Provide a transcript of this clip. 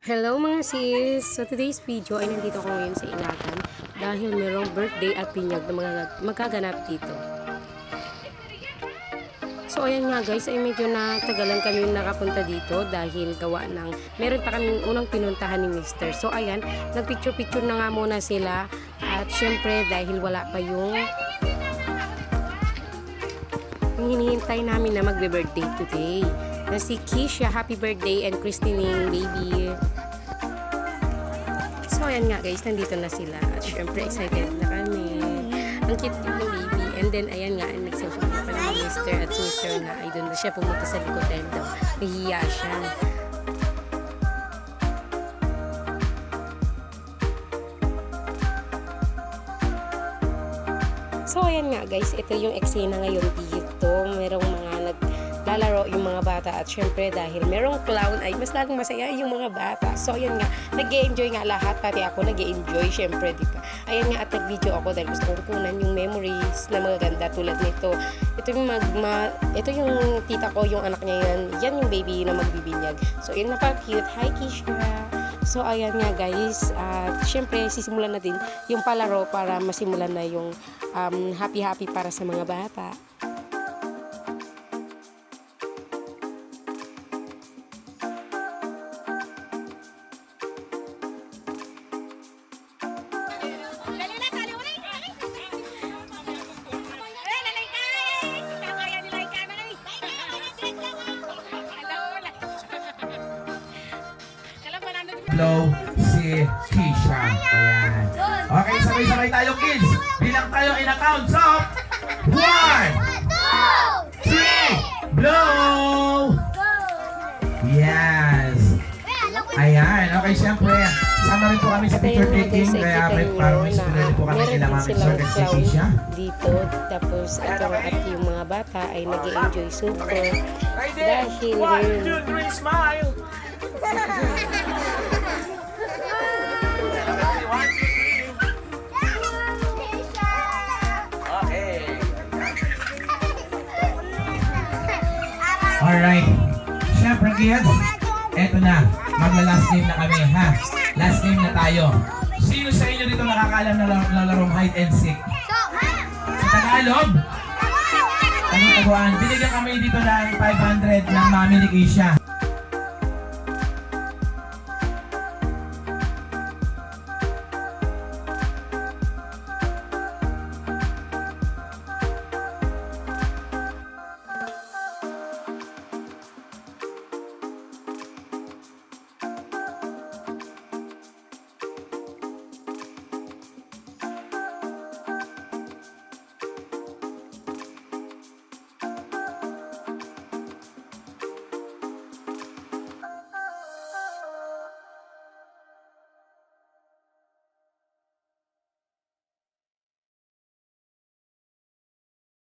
Hello mga sis! So today's video ay nandito ako ngayon sa Ilagan dahil mayroong birthday at pinyag na mga magkaganap dito. So ayan nga guys, ay medyo natagalan kami nakapunta dito dahil gawa ng meron pa kaming unang pinuntahan ni Mr. So ayan, nagpicture-picture na nga muna sila at syempre dahil wala pa yung hinihintay namin na magbe-birthday today. Na si Keisha, happy birthday, and Christine, baby. So ayan nga guys, nandito na sila at syempre excited na kami. Ang cute yung baby. And then ayan nga, nagsasabi pa ng Mr. at si Mr. na ay doon na siya pumunta sa likod dahil daw nahihiya siya. So ayan nga guys, ito yung eksena ngayon dito. Merong mga naglalaro yung mga bata at syempre dahil merong clown ay mas lalong masaya yung mga bata. So ayan nga, nag-e-enjoy nga lahat, pati ako nag-e-enjoy syempre, di ba? Ayan nga, at nag-video ako dahil gusto kong kunan yung memories na magaganda tulad nito. Ito yung tita ko, yung anak niya yan yung baby na magbibinyag. So yun, napaka-cute. Hi Keisha! So ayan nga guys, at syempre sisimulan na din yung palaro para masimulan na yung happy-happy para sa mga bata. Hello, si Keisha. Ayan. Okay, sabay-sabay tayo kids. Bilang tayo in a count. So, 1, 2, 3, blow! Yes. Ayan. Okay, siyempre. Sama rin po kami sa picture taking. Kaya may parang po kami kila Mami Sir at si Keisha. Dito, tapos ito nga at yung mga bata ay nag-e-enjoy super. Dahil 1, 2, 3, smile! Alright. Siyempre kids, eto na. Magla-last game na kami, ha? Last game na tayo. Sino sa inyo dito nakakaalam na larong hide and seek? Sa Tagalog? Taguan. Binigyan kami dito ng 500 ng mami ni Keisha.